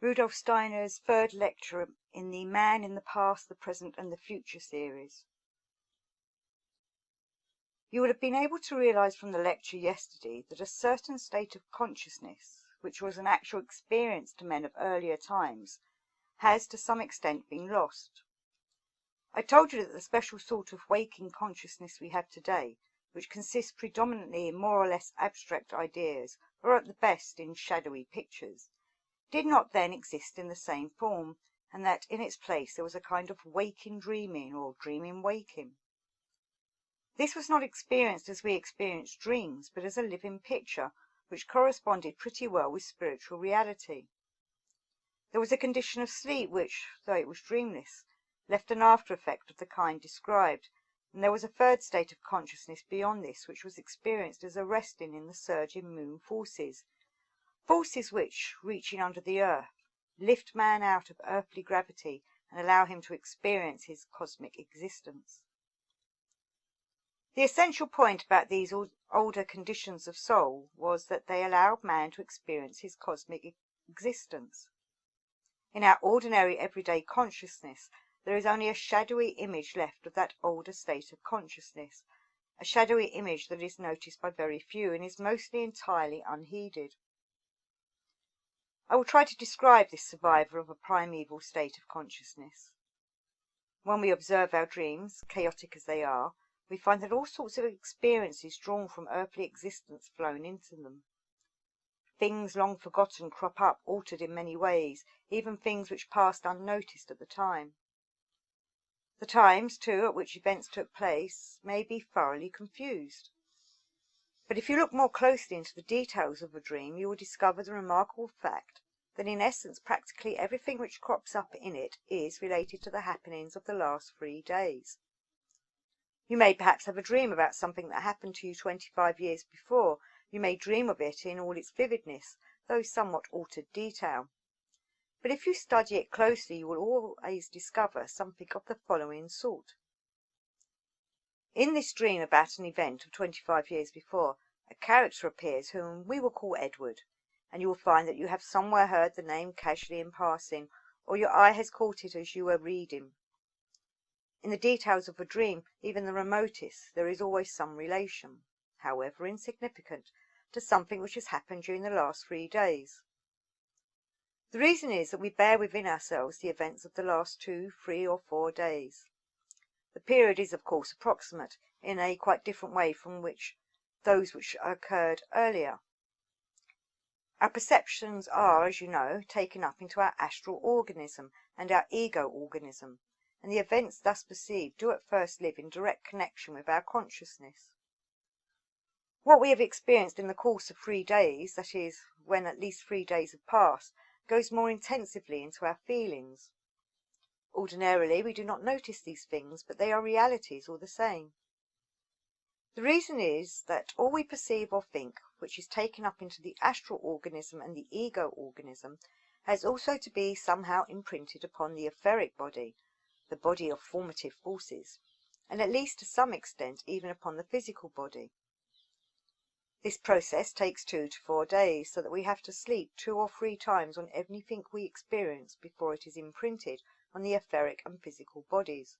Rudolf Steiner's third lecture in the Man in the Past, the Present and the Future series. You will have been able to realize from the lecture yesterday that a certain state of consciousness, which was an actual experience to men of earlier times, has to some extent been lost. I told you that the special sort of waking consciousness we have today, which consists predominantly in more or less abstract ideas, or at the best in shadowy pictures, did not then exist in the same form, and that in its place there was a kind of waking dreaming, or dreaming waking. This was not experienced as we experience dreams, but as a living picture, which corresponded pretty well with spiritual reality. There was a condition of sleep which, though it was dreamless, left an after effect of the kind described, and there was a third state of consciousness beyond this, which was experienced as a resting in the surging moon forces which, reaching under the earth, lift man out of earthly gravity and allow him to experience his cosmic existence. The essential point about these older conditions of soul was that they allowed man to experience his cosmic existence. In our ordinary everyday consciousness, there is only a shadowy image left of that older state of consciousness, a shadowy image that is noticed by very few and is mostly entirely unheeded. I will try to describe this survivor of a primeval state of consciousness. When we observe our dreams, chaotic as they are, we find that all sorts of experiences drawn from earthly existence flown into them. Things long forgotten crop up, altered in many ways, even things which passed unnoticed at the time. The times, too, at which events took place may be thoroughly confused. But if you look more closely into the details of a dream, you will discover the remarkable fact that in essence practically everything which crops up in it is related to the happenings of the last 3 days. You may perhaps have a dream about something that happened to you 25 years before. You may dream of it in all its vividness, though somewhat altered detail. But if you study it closely, you will always discover something of the following sort. In this dream about an event of 25 years before, a character appears whom we will call Edward, and you will find that you have somewhere heard the name casually in passing, or your eye has caught it as you were reading. In the details of a dream, even the remotest, there is always some relation, however insignificant, to something which has happened during the last 3 days. The reason is that we bear within ourselves the events of the last 2, 3, or 4 days. The period is, of course, approximate, in a quite different way from those which occurred earlier. Our perceptions are, as you know, taken up into our astral organism and our ego organism, and the events thus perceived do at first live in direct connection with our consciousness. What we have experienced in the course of 3 days, that is, when at least 3 days have passed, goes more intensively into our feelings. Ordinarily, we do not notice these things, but they are realities all the same. The reason is that all we perceive or think, which is taken up into the astral organism and the ego organism, has also to be somehow imprinted upon the etheric body, the body of formative forces, and at least to some extent even upon the physical body. This process takes 2 to 4 days, so that we have to sleep 2 or 3 times on anything we experience before it is imprinted on the etheric and physical bodies.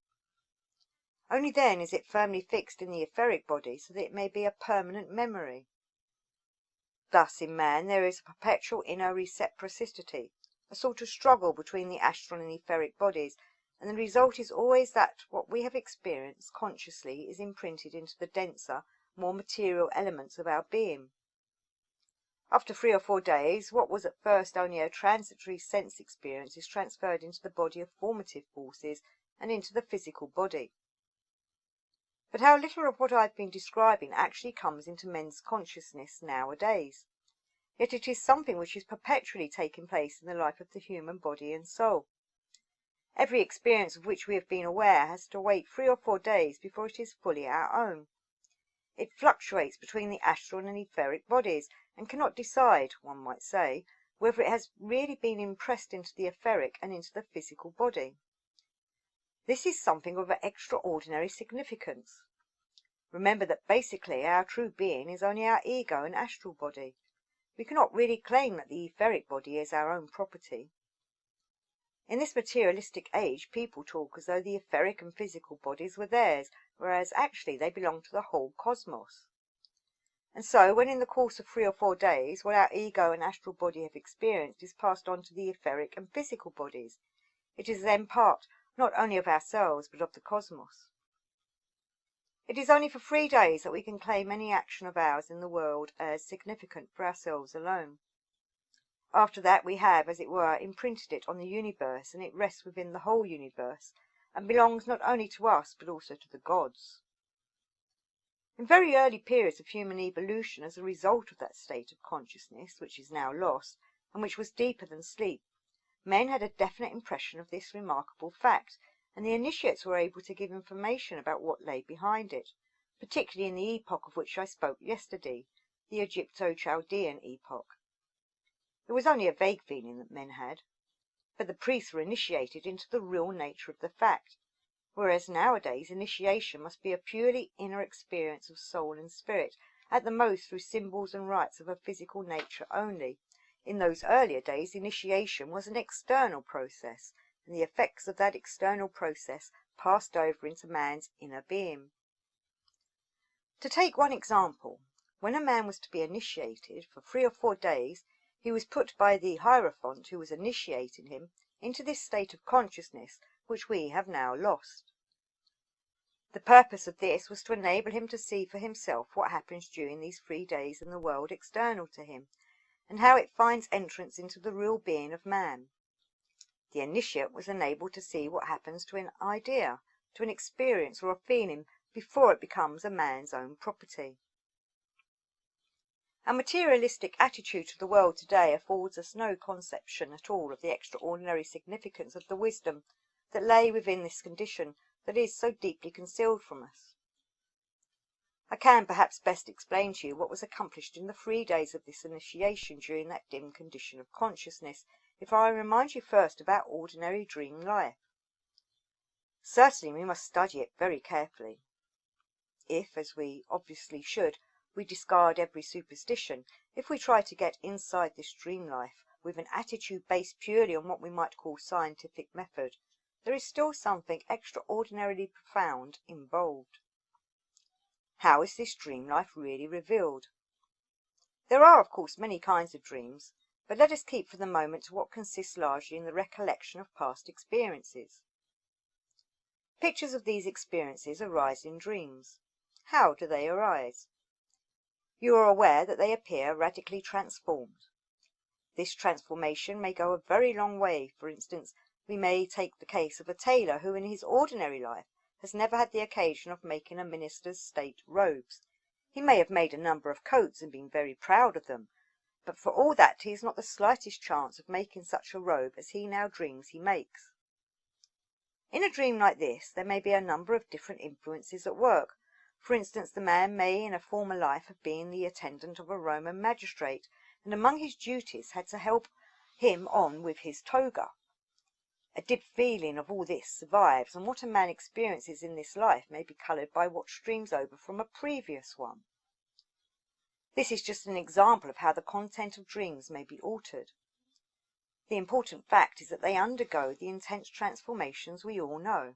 Only then is it firmly fixed in the etheric body, so that it may be a permanent memory. Thus in man there is a perpetual inner reciprocity, a sort of struggle between the astral and etheric bodies, and the result is always that what we have experienced consciously is imprinted into the denser, more material elements of our being. After 3 or 4 days, what was at first only a transitory sense experience is transferred into the body of formative forces and into the physical body. But how little of what I have been describing actually comes into men's consciousness nowadays. Yet it is something which is perpetually taking place in the life of the human body and soul. Every experience of which we have been aware has to wait 3 or 4 days before it is fully our own. It fluctuates between the astral and etheric bodies, and cannot decide, one might say, whether it has really been impressed into the etheric and into the physical body. This is something of extraordinary significance. Remember that basically our true being is only our ego and astral body. We cannot really claim that the etheric body is our own property. In this materialistic age, people talk as though the etheric and physical bodies were theirs, whereas actually they belong to the whole cosmos. And so, when in the course of 3 or 4 days, what our ego and astral body have experienced is passed on to the etheric and physical bodies, it is then part not only of ourselves, but of the cosmos. It is only for 3 days that we can claim any action of ours in the world as significant for ourselves alone. After that we have, as it were, imprinted it on the universe, and it rests within the whole universe, and belongs not only to us, but also to the gods. In very early periods of human evolution, as a result of that state of consciousness, which is now lost, and which was deeper than sleep, men had a definite impression of this remarkable fact, and the initiates were able to give information about what lay behind it, particularly in the epoch of which I spoke yesterday, the Egypto-Chaldean epoch. It was only a vague feeling that men had, but the priests were initiated into the real nature of the fact, whereas nowadays initiation must be a purely inner experience of soul and spirit, at the most through symbols and rites of a physical nature only. In those earlier days, initiation was an external process, and the effects of that external process passed over into man's inner being. To take one example, when a man was to be initiated, for 3 or 4 days, he was put by the hierophant who was initiating him into this state of consciousness which we have now lost. The purpose of this was to enable him to see for himself what happens during these 3 days in the world external to him, and how it finds entrance into the real being of man. The initiate was enabled to see what happens to an idea, to an experience or a feeling, before it becomes a man's own property. Our materialistic attitude to the world today affords us no conception at all of the extraordinary significance of the wisdom that lay within this condition that is so deeply concealed from us. I can perhaps best explain to you what was accomplished in the 3 days of this initiation during that dim condition of consciousness, if I remind you first of our ordinary dream life. Certainly we must study it very carefully. If, as we obviously should, we discard every superstition, if we try to get inside this dream life with an attitude based purely on what we might call scientific method, there is still something extraordinarily profound involved. How is this dream life really revealed? There are, of course, many kinds of dreams, but let us keep for the moment to what consists largely in the recollection of past experiences. Pictures of these experiences arise in dreams. How do they arise? You are aware that they appear radically transformed. This transformation may go a very long way. For instance, we may take the case of a tailor who in his ordinary life has never had the occasion of making a minister's state robes. He may have made a number of coats and been very proud of them, but for all that he has not the slightest chance of making such a robe as he now dreams he makes. In a dream like this, there may be a number of different influences at work. For instance, the man may in a former life have been the attendant of a Roman magistrate, and among his duties had to help him on with his toga. A deep feeling of all this survives, and what a man experiences in this life may be coloured by what streams over from a previous one. This is just an example of how the content of dreams may be altered. The important fact is that they undergo the intense transformations we all know.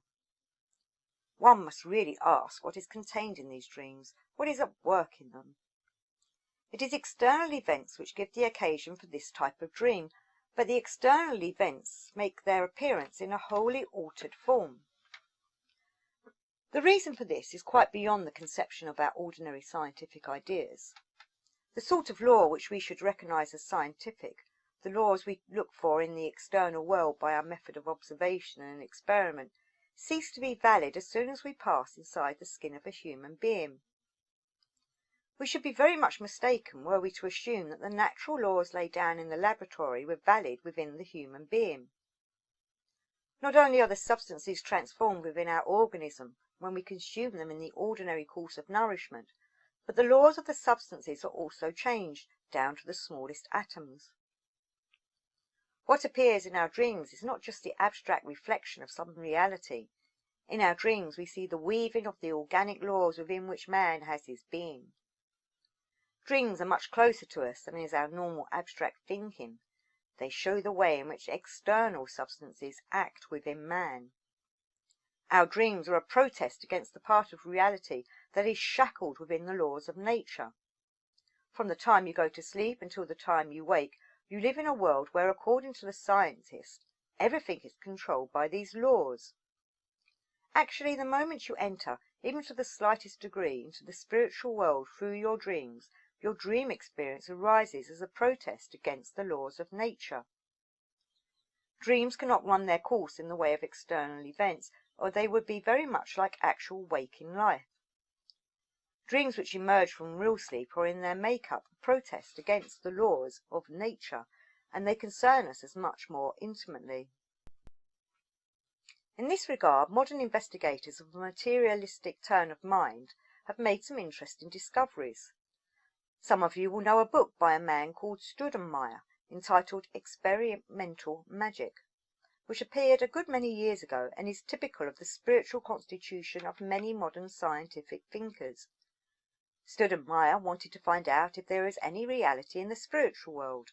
One must really ask what is contained in these dreams, what is at work in them. It is external events which give the occasion for this type of dream, but the external events make their appearance in a wholly altered form. The reason for this is quite beyond the conception of our ordinary scientific ideas. The sort of law which we should recognize as scientific, the laws we look for in the external world by our method of observation and experiment, cease to be valid as soon as we pass inside the skin of a human being. We should be very much mistaken were we to assume that the natural laws laid down in the laboratory were valid within the human being. Not only are the substances transformed within our organism when we consume them in the ordinary course of nourishment, but the laws of the substances are also changed down to the smallest atoms. What appears in our dreams is not just the abstract reflection of some reality. In our dreams we see the weaving of the organic laws within which man has his being. Dreams are much closer to us than is our normal abstract thinking. They show the way in which external substances act within man. Our dreams are a protest against the part of reality that is shackled within the laws of nature. From the time you go to sleep until the time you wake, you live in a world where, according to the scientists, everything is controlled by these laws. Actually, the moment you enter, even to the slightest degree, into the spiritual world through your dreams, your dream experience arises as a protest against the laws of nature. Dreams cannot run their course in the way of external events, or they would be very much like actual waking life. Dreams which emerge from real sleep or in their make-up protest against the laws of nature, and they concern us as much more intimately. In this regard, modern investigators of a materialistic turn of mind have made some interesting discoveries. Some of you will know a book by a man called Steiner entitled Experimental Magic, which appeared a good many years ago and is typical of the spiritual constitution of many modern scientific thinkers. Steiner wanted to find out if there is any reality in the spiritual world.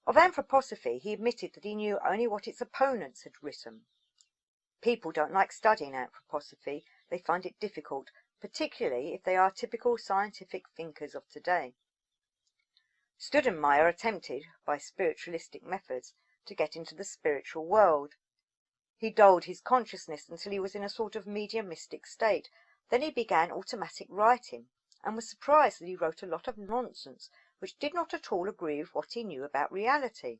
Of anthroposophy, he admitted that he knew only what its opponents had written. People don't like studying anthroposophy. They find it difficult, particularly if they are typical scientific thinkers of today. Steiner attempted, by spiritualistic methods, to get into the spiritual world. He dulled his consciousness until he was in a sort of mediumistic state. Then he began automatic writing, and was surprised that he wrote a lot of nonsense which did not at all agree with what he knew about reality.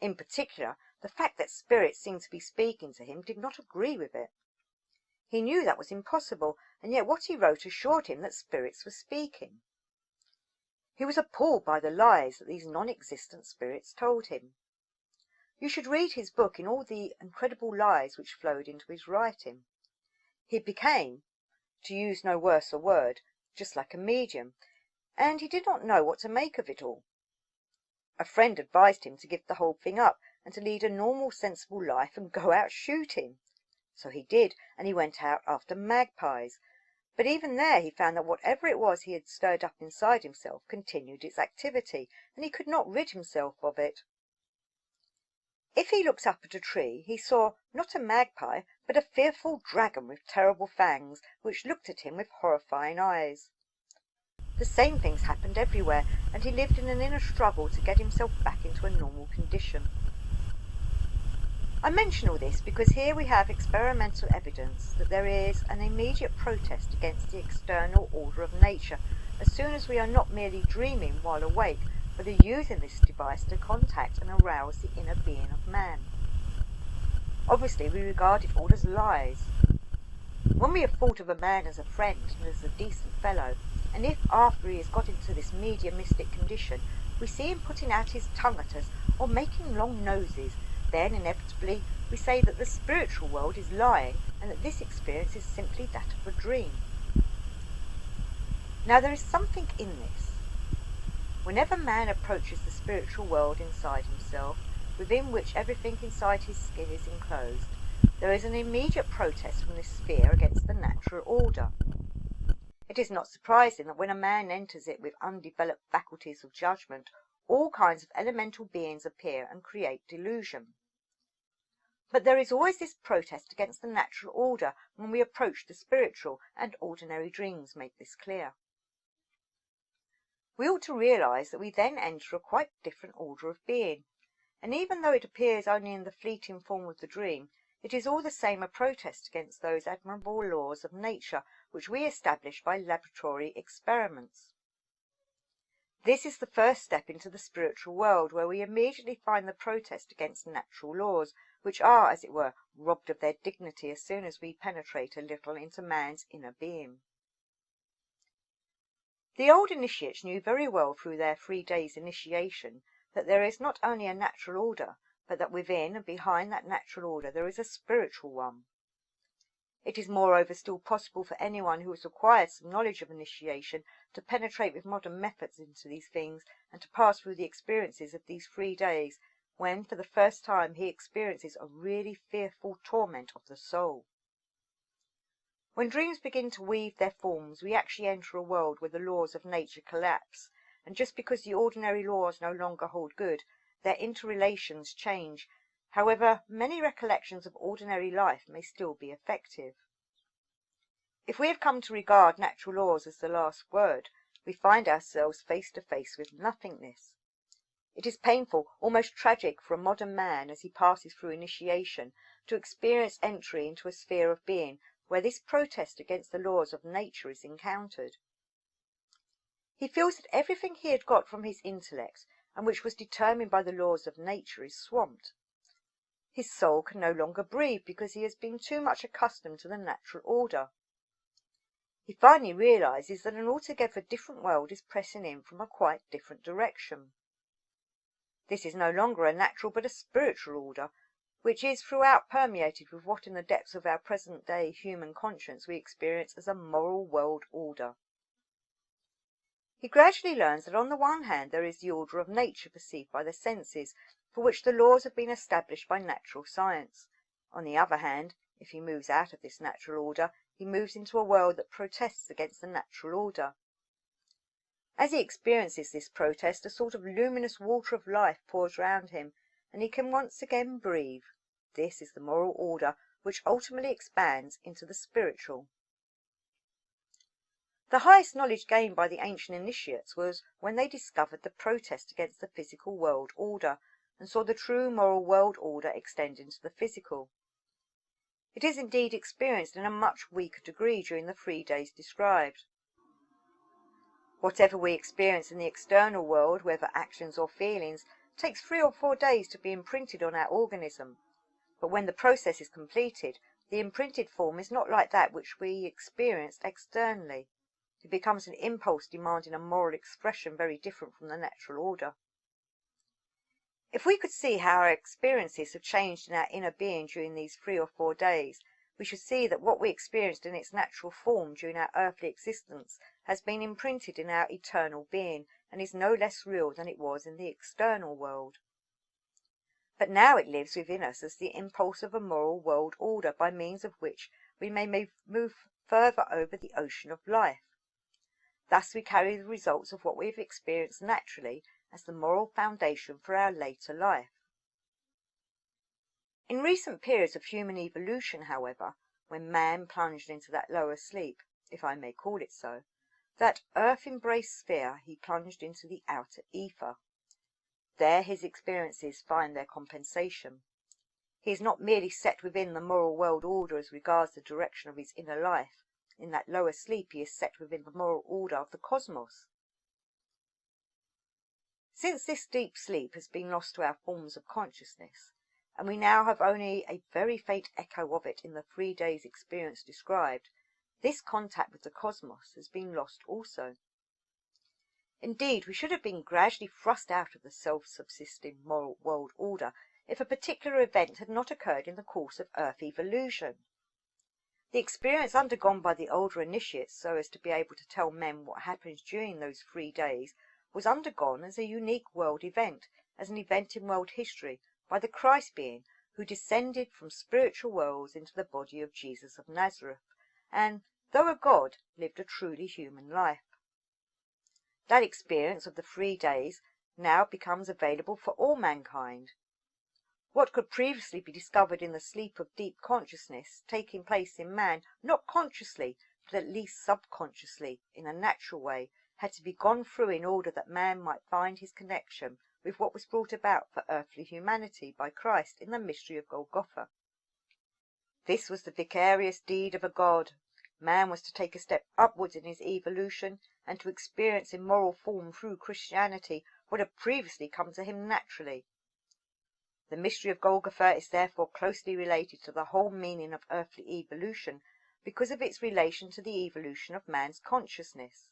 In particular, the fact that spirits seemed to be speaking to him did not agree with it. He knew that was impossible, and yet what he wrote assured him that spirits were speaking. He was appalled by the lies that these non-existent spirits told him. You should read his book in all the incredible lies which flowed into his writing. He became, to use no worse a word, just like a medium, and he did not know what to make of it all. A friend advised him to give the whole thing up and to lead a normal, sensible life and go out shooting. So he did, and he went out after magpies. But even there he found that whatever it was he had stirred up inside himself continued its activity, and he could not rid himself of it. If he looked up at a tree, he saw, not a magpie, but a fearful dragon with terrible fangs, which looked at him with horrifying eyes. The same things happened everywhere, and he lived in an inner struggle to get himself back into a normal condition. I mention all this because here we have experimental evidence that there is an immediate protest against the external order of nature as soon as we are not merely dreaming while awake, but are using this device to contact and arouse the inner being of man. Obviously, we regard it all as lies. When we have thought of a man as a friend and as a decent fellow, and if after he has got into this mediumistic condition, we see him putting out his tongue at us or making long noses, then inevitably we say that the spiritual world is lying and that this experience is simply that of a dream. Now there is something in this. Whenever man approaches the spiritual world inside himself, within which everything inside his skin is enclosed, there is an immediate protest from this sphere against the natural order. It is not surprising that when a man enters it with undeveloped faculties of judgment, all kinds of elemental beings appear and create delusion. But there is always this protest against the natural order when we approach the spiritual, and ordinary dreams make this clear. We ought to realize that we then enter a quite different order of being, and even though it appears only in the fleeting form of the dream, it is all the same a protest against those admirable laws of nature which we establish by laboratory experiments. This is the first step into the spiritual world, where we immediately find the protest against natural laws, which are, as it were, robbed of their dignity as soon as we penetrate a little into man's inner being. The old initiates knew very well through their 3 days' initiation that there is not only a natural order, but that within and behind that natural order there is a spiritual one. It is moreover still possible for anyone who has acquired some knowledge of initiation to penetrate with modern methods into these things and to pass through the experiences of these 3 days, when for the first time he experiences a really fearful torment of the soul. When dreams begin to weave their forms, we actually enter a world where the laws of nature collapse, and just because the ordinary laws no longer hold good, their interrelations change. However, many recollections of ordinary life may still be effective. If we have come to regard natural laws as the last word, we find ourselves face to face with nothingness. It is painful, almost tragic, for a modern man, as he passes through initiation, to experience entry into a sphere of being where this protest against the laws of nature is encountered. He feels that everything he had got from his intellect, and which was determined by the laws of nature, is swamped. His soul can no longer breathe because he has been too much accustomed to the natural order. He finally realizes that an altogether different world is pressing in from a quite different direction. This is no longer a natural but a spiritual order, which is throughout permeated with what in the depths of our present-day human conscience we experience as a moral world order. He gradually learns that on the one hand there is the order of nature perceived by the senses, for which the laws have been established by natural science. On the other hand, if he moves out of this natural order, he moves into a world that protests against the natural order. As he experiences this protest, a sort of luminous water of life pours round him, and he can once again breathe. This is the moral order, which ultimately expands into the spiritual. The highest knowledge gained by the ancient initiates was when they discovered the protest against the physical world order, and saw the true moral world order extend into the physical. It is indeed experienced in a much weaker degree during the 3 days described. Whatever we experience in the external world, whether actions or feelings, takes 3 or 4 days to be imprinted on our organism. But when the process is completed, the imprinted form is not like that which we experienced externally. It becomes an impulse demanding a moral expression very different from the natural order. If we could see how our experiences have changed in our inner being during these 3 or 4 days, we should see that what we experienced in its natural form during our earthly existence has been imprinted in our eternal being, and is no less real than it was in the external world. But now it lives within us as the impulse of a moral world order, by means of which we may move further over the ocean of life. Thus we carry the results of what we have experienced naturally as the moral foundation for our later life. In recent periods of human evolution, however, when man plunged into that lower sleep, if I may call it so, that earth-embraced sphere, he plunged into the outer ether. There his experiences find their compensation. He is not merely set within the moral world order as regards the direction of his inner life. In that lower sleep he is set within the moral order of the cosmos. Since this deep sleep has been lost to our forms of consciousness, and we now have only a very faint echo of it in the 3 days' experience described, this contact with the cosmos has been lost also. Indeed, we should have been gradually thrust out of the self-subsisting moral world order if a particular event had not occurred in the course of earth evolution. The experience undergone by the older initiates, so as to be able to tell men what happens during those 3 days, was undergone as a unique world event, as an event in world history, by the Christ being who descended from spiritual worlds into the body of Jesus of Nazareth, and, though a God, lived a truly human life. That experience of the 3 days now becomes available for all mankind. What could previously be discovered in the sleep of deep consciousness, taking place in man, not consciously, but at least subconsciously, in a natural way, had to be gone through in order that man might find his connection with what was brought about for earthly humanity by Christ in the mystery of Golgotha. This was the vicarious deed of a God. Man was to take a step upwards in his evolution, and to experience in moral form through Christianity what had previously come to him naturally. The mystery of Golgotha is therefore closely related to the whole meaning of earthly evolution, because of its relation to the evolution of man's consciousness.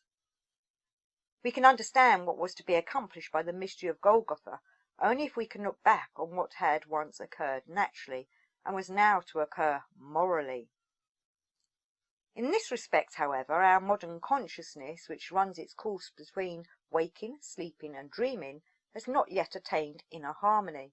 We can understand what was to be accomplished by the mystery of Golgotha only if we can look back on what had once occurred naturally, and was now to occur morally. In this respect, however, our modern consciousness, which runs its course between waking, sleeping, and dreaming, has not yet attained inner harmony.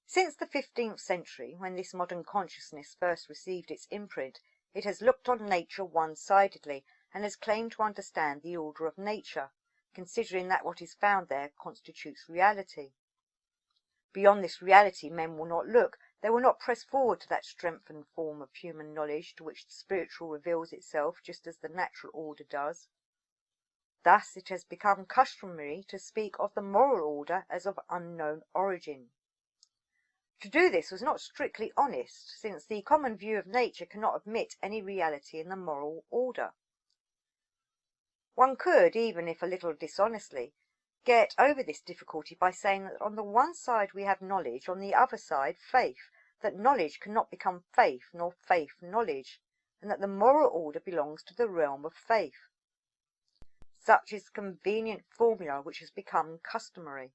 Since the 15th century, when this modern consciousness first received its imprint, it has looked on nature one-sidedly, and has claimed to understand the order of nature, considering that what is found there constitutes reality. Beyond this reality men will not look, they will not press forward to that strengthened form of human knowledge to which the spiritual reveals itself just as the natural order does. Thus it has become customary to speak of the moral order as of unknown origin. To do this was not strictly honest, since the common view of nature cannot admit any reality in the moral order. One could, even if a little dishonestly, get over this difficulty by saying that on the one side we have knowledge, on the other side faith, that knowledge cannot become faith, nor faith knowledge, and that the moral order belongs to the realm of faith. Such is the convenient formula which has become customary.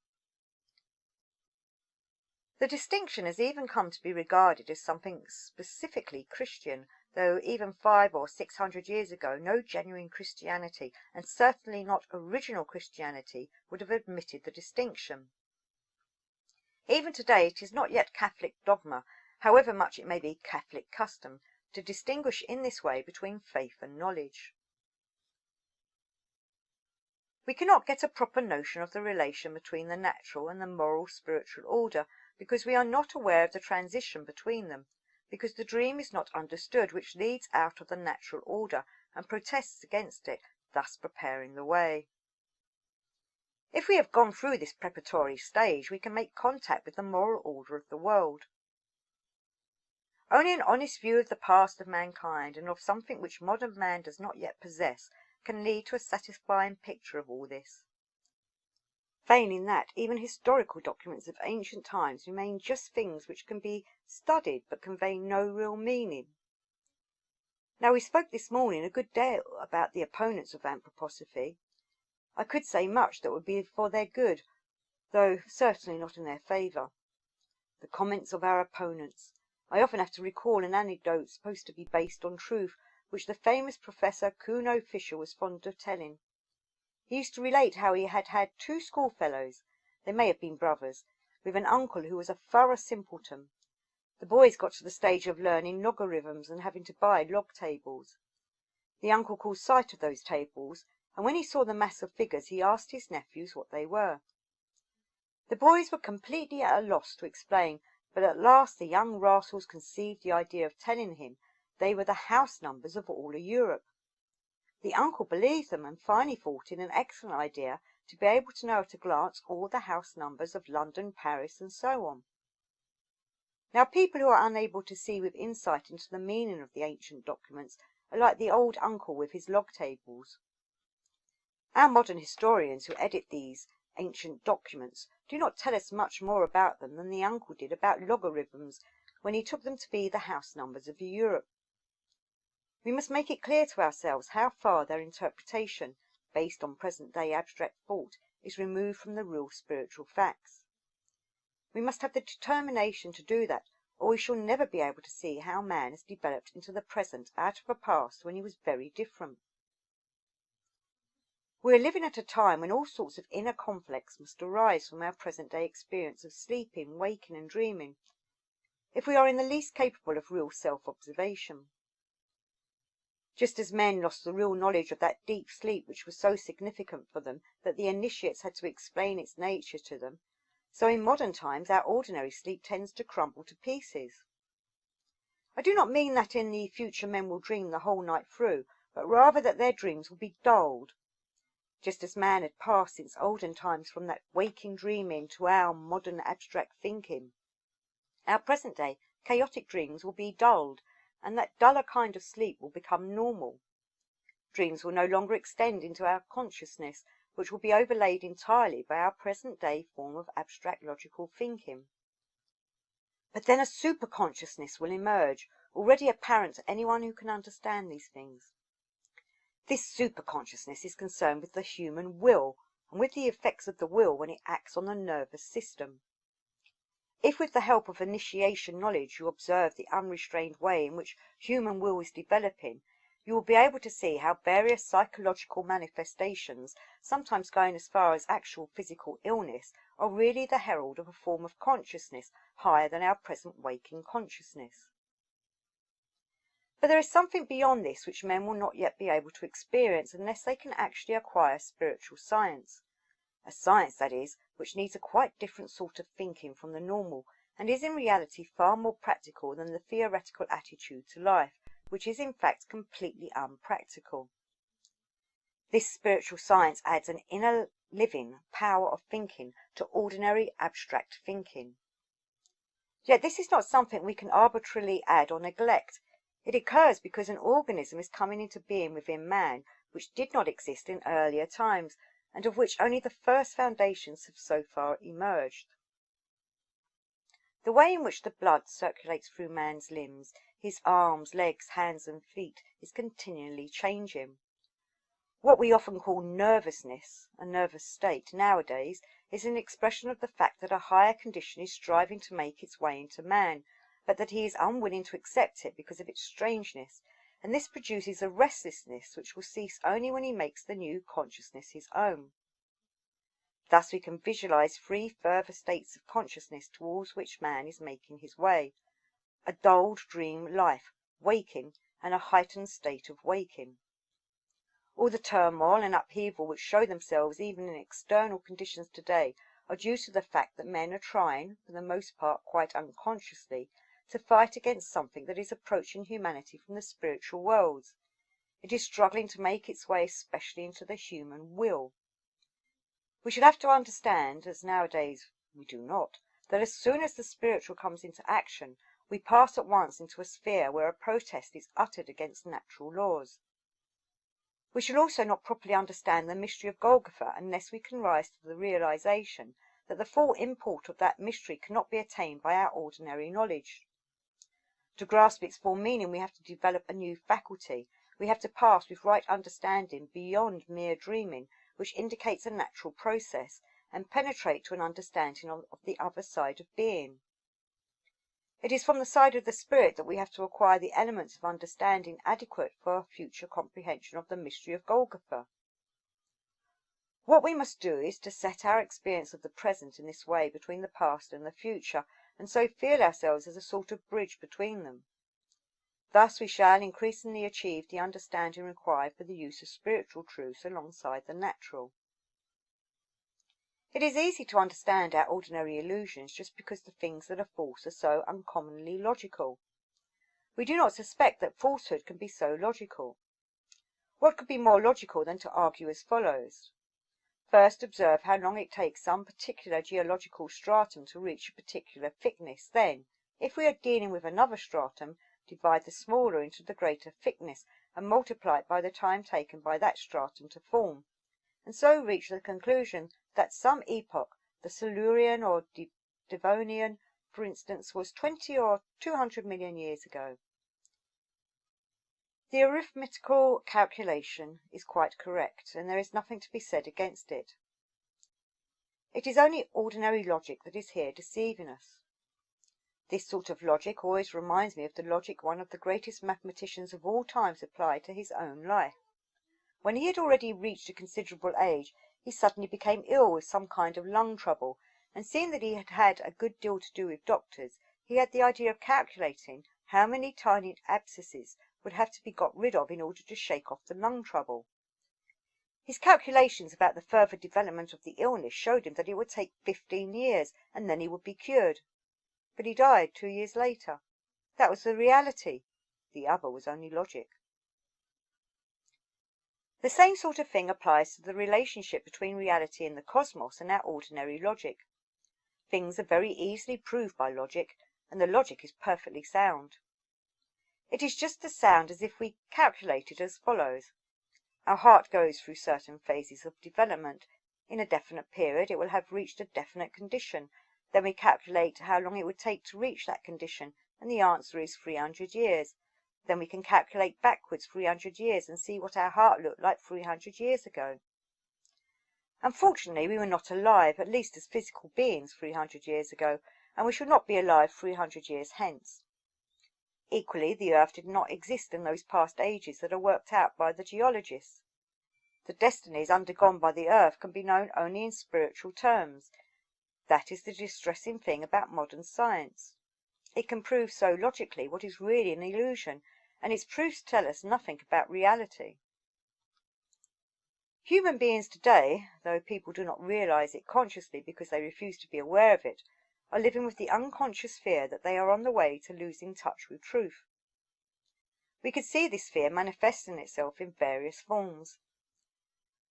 The distinction has even come to be regarded as something specifically Christian, though even 500 or 600 years ago no genuine Christianity, and certainly not original Christianity, would have admitted the distinction. Even today it is not yet Catholic dogma, however much it may be Catholic custom, to distinguish in this way between faith and knowledge. We cannot get a proper notion of the relation between the natural and the moral spiritual order because we are not aware of the transition between them, because the dream is not understood which leads out of the natural order and protests against it, thus preparing the way. If we have gone through this preparatory stage, we can make contact with the moral order of the world. Only an honest view of the past of mankind and of something which modern man does not yet possess can lead to a satisfying picture of all this. Failing that, even historical documents of ancient times remain just things which can be studied but convey no real meaning. Now, we spoke this morning a good deal about the opponents of anthroposophy. I could say much that would be for their good, though certainly not in their favour. The comments of our opponents. I often have to recall an anecdote supposed to be based on truth, which the famous Professor Kuno Fischer was fond of telling. He used to relate how he had had 2 schoolfellows, they may have been brothers, with an uncle who was a thorough simpleton. The boys got to the stage of learning logarithms and having to buy log tables. The uncle caught sight of those tables, and when he saw the mass of figures he asked his nephews what they were. The boys were completely at a loss to explain, but at last the young rascals conceived the idea of telling him they were the house numbers of all Europe. The uncle believed them and finally thought it an excellent idea to be able to know at a glance all the house numbers of London, Paris, and so on. Now, people who are unable to see with insight into the meaning of the ancient documents are like the old uncle with his log tables. Our modern historians who edit these ancient documents do not tell us much more about them than the uncle did about logarithms when he took them to be the house numbers of Europe. We must make it clear to ourselves how far their interpretation, based on present-day abstract thought, is removed from the real spiritual facts. We must have the determination to do that, or we shall never be able to see how man has developed into the present out of a past when he was very different. We are living at a time when all sorts of inner conflicts must arise from our present-day experience of sleeping, waking, and dreaming, if we are in the least capable of real self-observation. Just as men lost the real knowledge of that deep sleep which was so significant for them that the initiates had to explain its nature to them, so in modern times our ordinary sleep tends to crumble to pieces. I do not mean that in the future men will dream the whole night through, but rather that their dreams will be dulled, just as man had passed since olden times from that waking dreaming to our modern abstract thinking. Our present-day chaotic dreams will be dulled, and that duller kind of sleep will become normal. Dreams will no longer extend into our consciousness, which will be overlaid entirely by our present-day form of abstract logical thinking. But then a super-consciousness will emerge, already apparent to anyone who can understand these things. This super-consciousness is concerned with the human will, and with the effects of the will when it acts on the nervous system. If with the help of initiation knowledge you observe the unrestrained way in which human will is developing, you will be able to see how various psychological manifestations, sometimes going as far as actual physical illness, are really the herald of a form of consciousness higher than our present waking consciousness. But there is something beyond this which men will not yet be able to experience unless they can actually acquire spiritual science. A science, that is, which needs a quite different sort of thinking from the normal, and is in reality far more practical than the theoretical attitude to life, which is in fact completely unpractical. This spiritual science adds an inner living power of thinking to ordinary abstract thinking. Yet this is not something we can arbitrarily add or neglect. It occurs because an organism is coming into being within man which did not exist in earlier times, and of which only the first foundations have so far emerged. The way in which the blood circulates through man's limbs, his arms, legs, hands and feet, is continually changing. What we often call nervousness, a nervous state, nowadays, is an expression of the fact that a higher condition is striving to make its way into man, but that he is unwilling to accept it because of its strangeness, and this produces a restlessness which will cease only when he makes the new consciousness his own. Thus we can visualize three further states of consciousness towards which man is making his way: a dulled dream life, waking, and a heightened state of waking. All the turmoil and upheaval which show themselves even in external conditions today are due to the fact that men are trying, for the most part quite unconsciously, to fight against something that is approaching humanity from the spiritual worlds. It is struggling to make its way especially into the human will. We should have to understand, as nowadays we do not, that as soon as the spiritual comes into action, we pass at once into a sphere where a protest is uttered against natural laws. We shall also not properly understand the mystery of Golgotha unless we can rise to the realization that the full import of that mystery cannot be attained by our ordinary knowledge. To grasp its full meaning we have to develop a new faculty. We have to pass with right understanding beyond mere dreaming, which indicates a natural process, and penetrate to an understanding of the other side of being. It is from the side of the spirit that we have to acquire the elements of understanding adequate for a future comprehension of the mystery of Golgotha. What we must do is to set our experience of the present in this way between the past and the future, and so feel ourselves as a sort of bridge between them. Thus we shall increasingly achieve the understanding required for the use of spiritual truths alongside the natural. It is easy to understand our ordinary illusions just because the things that are false are so uncommonly logical. We do not suspect that falsehood can be so logical. What could be more logical than to argue as follows? First, observe how long it takes some particular geological stratum to reach a particular thickness. Then, if we are dealing with another stratum, divide the smaller into the greater thickness and multiply it by the time taken by that stratum to form, and so reach the conclusion that some epoch, the Silurian or Devonian, for instance, was 20 or 200 million years ago. The arithmetical calculation is quite correct, and there is nothing to be said against it. It is only ordinary logic that is here deceiving us. This sort of logic always reminds me of the logic one of the greatest mathematicians of all times applied to his own life. When he had already reached a considerable age, he suddenly became ill with some kind of lung trouble, and seeing that he had had a good deal to do with doctors, he had the idea of calculating how many tiny abscesses would have to be got rid of in order to shake off the lung trouble. His calculations about the further development of the illness showed him that it would take 15 years, and then he would be cured. But he died 2 years later. That was the reality. The other was only logic. The same sort of thing applies to the relationship between reality and the cosmos and our ordinary logic. Things are very easily proved by logic, and the logic is perfectly sound. It is just as sound as if we calculated as follows. Our heart goes through certain phases of development. In a definite period it will have reached a definite condition. Then we calculate how long it would take to reach that condition, and the answer is 300 years. Then we can calculate backwards 300 years and see what our heart looked like 300 years ago. Unfortunately, we were not alive, at least as physical beings, 300 years ago, and we shall not be alive 300 years hence. Equally, the earth did not exist in those past ages that are worked out by the geologists. The destinies undergone by the earth can be known only in spiritual terms. That is the distressing thing about modern science. It can prove so logically what is really an illusion, and its proofs tell us nothing about reality. Human beings today, though people do not realize it consciously because they refuse to be aware of it, are living with the unconscious fear that they are on the way to losing touch with truth. We could see this fear manifesting itself in various forms.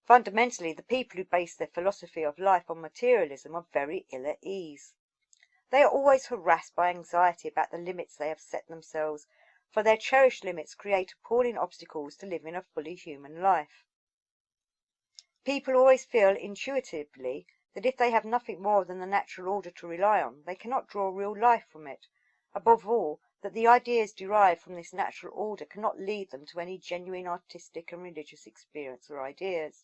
Fundamentally, the people who base their philosophy of life on materialism are very ill at ease. They are always harassed by anxiety about the limits they have set themselves, for their cherished limits create appalling obstacles to living a fully human life. People always feel intuitively that if they have nothing more than the natural order to rely on, they cannot draw real life from it. Above all, that the ideas derived from this natural order cannot lead them to any genuine artistic and religious experience or ideas.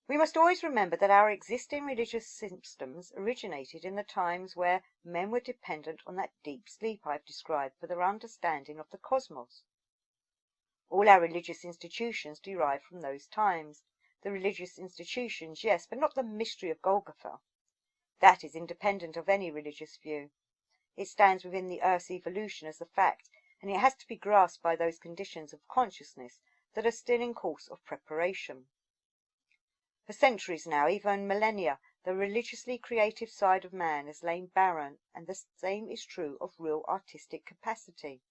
We must always remember that our existing religious systems originated in the times where men were dependent on that deep sleep I have described for their understanding of the cosmos. All our religious institutions derive from those times. The religious institutions, yes, but not the mystery of Golgotha. That is independent of any religious view. It stands within the earth's evolution as a fact, and it has to be grasped by those conditions of consciousness that are still in course of preparation. For centuries now, even millennia, the religiously creative side of man has lain barren, and the same is true of real artistic capacity.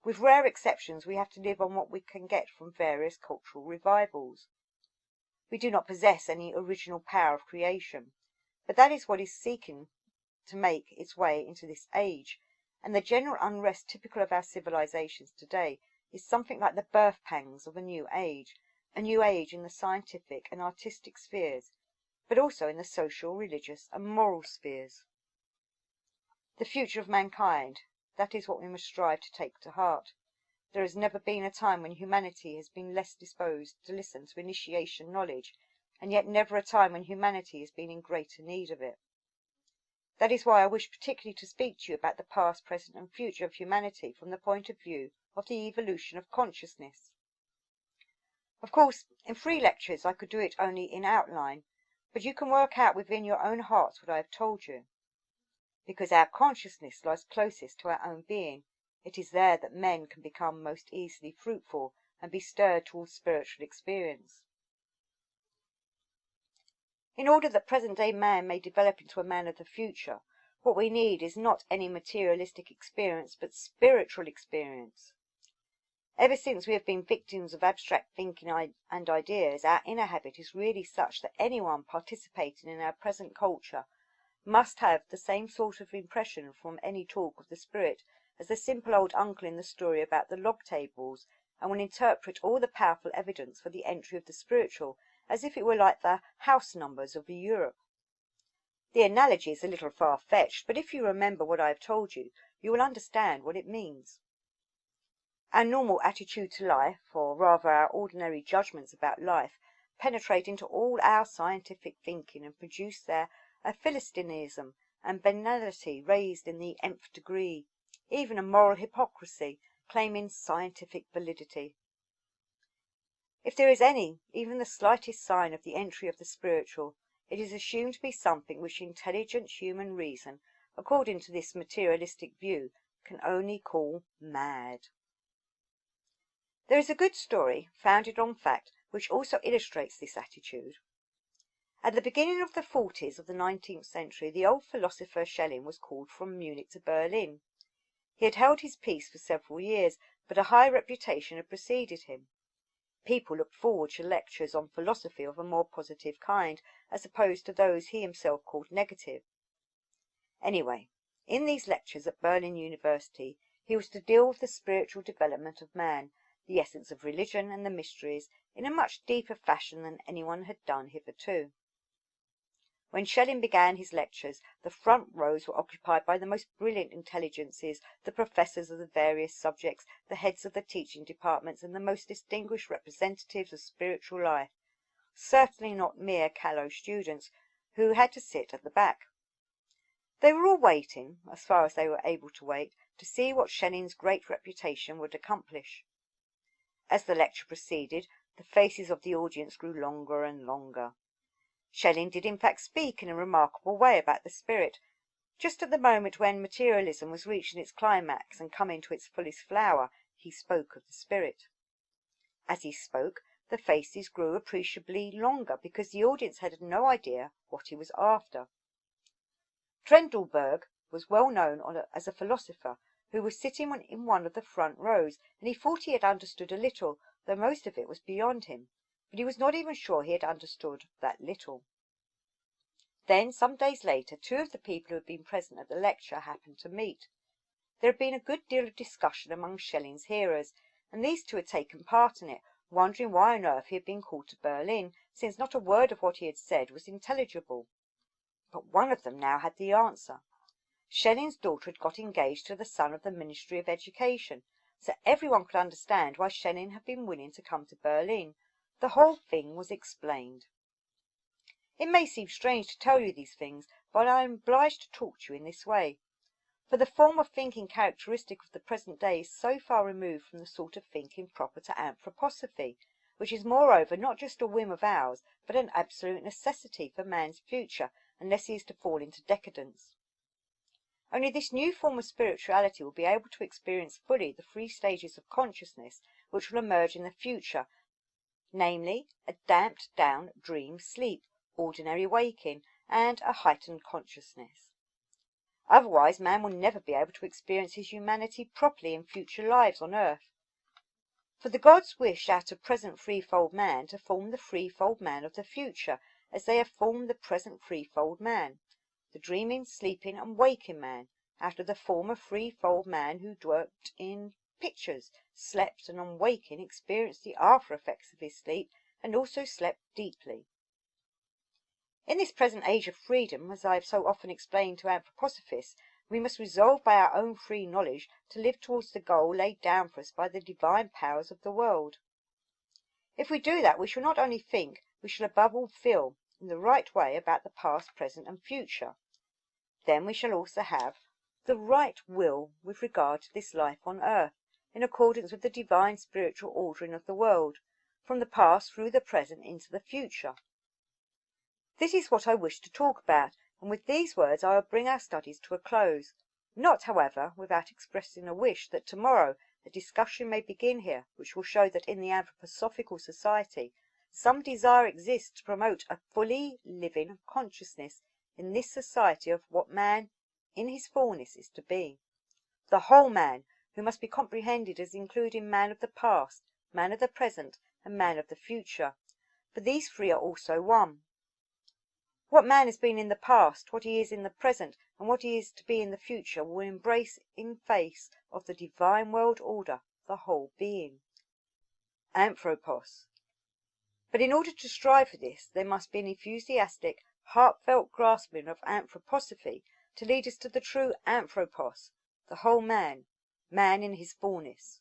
With rare exceptions, we have to live on what we can get from various cultural revivals. We do not possess any original power of creation, but that is what is seeking to make its way into this age, and the general unrest typical of our civilizations today is something like the birth pangs of a new age in the scientific and artistic spheres, but also in the social, religious, and moral spheres. The future of mankind, that is what we must strive to take to heart. There has never been a time when humanity has been less disposed to listen to initiation knowledge, and yet never a time when humanity has been in greater need of it. That is why I wish particularly to speak to you about the past, present, and future of humanity from the point of view of the evolution of consciousness. Of course, in 3 lectures I could do it only in outline, but you can work out within your own hearts what I have told you. Because our consciousness lies closest to our own being, it is there that men can become most easily fruitful and be stirred towards spiritual experience. In order that present-day man may develop into a man of the future, what we need is not any materialistic experience, but spiritual experience. Ever since we have been victims of abstract thinking and ideas, our inner habit is really such that anyone participating in our present culture must have the same sort of impression from any talk of the spirit as the simple old uncle in the story about the log tables, and will interpret all the powerful evidence for the entry of the spiritual as if it were like the house numbers of Europe. The analogy is a little far-fetched, but if you remember what I have told you, you will understand what it means. Our normal attitude to life, or rather our ordinary judgments about life, penetrate into all our scientific thinking and produce there a philistinism and banality raised in the nth degree, even a moral hypocrisy claiming scientific validity. If there is even the slightest sign of the entry of the spiritual, it is assumed to be something which intelligent human reason, according to this materialistic view, can only call mad. There is a good story, founded on fact, which also illustrates this attitude. At the beginning of the 40s of the 19th century, the old philosopher Schelling was called from Munich to Berlin. He had held his peace for several years, but a high reputation had preceded him. People looked forward to lectures on philosophy of a more positive kind, as opposed to those he himself called negative. Anyway, in these lectures at Berlin University, he was to deal with the spiritual development of man, the essence of religion and the mysteries, in a much deeper fashion than anyone had done hitherto. When Schelling began his lectures, the front rows were occupied by the most brilliant intelligences, the professors of the various subjects, the heads of the teaching departments, and the most distinguished representatives of spiritual life, certainly not mere callow students, who had to sit at the back. They were all waiting, as far as they were able to wait, to see what Schelling's great reputation would accomplish. As the lecture proceeded, the faces of the audience grew longer and longer. Schelling did in fact speak in a remarkable way about the spirit, Just at the moment when materialism was reaching its climax and coming to its fullest flower, he spoke of the spirit. As he spoke, the faces grew appreciably longer because the audience had no idea what he was after. Trendelberg was well known as a philosopher who was sitting in one of the front rows, and he thought he had understood a little, though most of it was beyond him, but he was not even sure he had understood that little. Then, some days later, two of the people who had been present at the lecture happened to meet. There had been a good deal of discussion among Schelling's hearers, and these two had taken part in it, wondering why on earth he had been called to Berlin, since not a word of what he had said was intelligible. But one of them now had the answer. Schelling's daughter had got engaged to the son of the Ministry of Education, so everyone could understand why Schelling had been willing to come to Berlin. The whole thing was explained. It may seem strange to tell you these things, but I am obliged to talk to you in this way. For the form of thinking characteristic of the present day is so far removed from the sort of thinking proper to anthroposophy, which is moreover not just a whim of ours, but an absolute necessity for man's future, unless he is to fall into decadence. Only this new form of spirituality will be able to experience fully the three stages of consciousness which will emerge in the future, namely, a damped down dream sleep, ordinary waking, and a heightened consciousness. Otherwise, man will never be able to experience his humanity properly in future lives on earth. For the gods wish out of present threefold man to form the threefold man of the future, as they have formed the present threefold man, the dreaming, sleeping, and waking man, out of the former threefold man who dwelt in pictures, slept, and on waking experienced the after effects of his sleep, and also slept deeply. In this present age of freedom, as I have so often explained to anthroposophists, we must resolve by our own free knowledge to live towards the goal laid down for us by the divine powers of the world. If we do that, we shall not only think, we shall above all feel, in the right way about the past, present, and future. Then we shall also have the right will with regard to this life on earth, in accordance with the divine spiritual ordering of the world, from the past through the present into the future. This is what I wish to talk about, and with these words I will bring our studies to a close, not, however, without expressing a wish that tomorrow a discussion may begin here which will show that in the Anthroposophical Society some desire exists to promote a fully living consciousness in this society of what man in his fullness is to be, the whole man, who must be comprehended as including man of the past, man of the present, and man of the future, for these three are also one. What man has been in the past, what he is in the present, and what he is to be in the future will embrace in face of the divine world order the whole being. Anthropos. But in order to strive for this, there must be an enthusiastic, heartfelt grasping of anthroposophy to lead us to the true anthropos, the whole man, man in his fullness.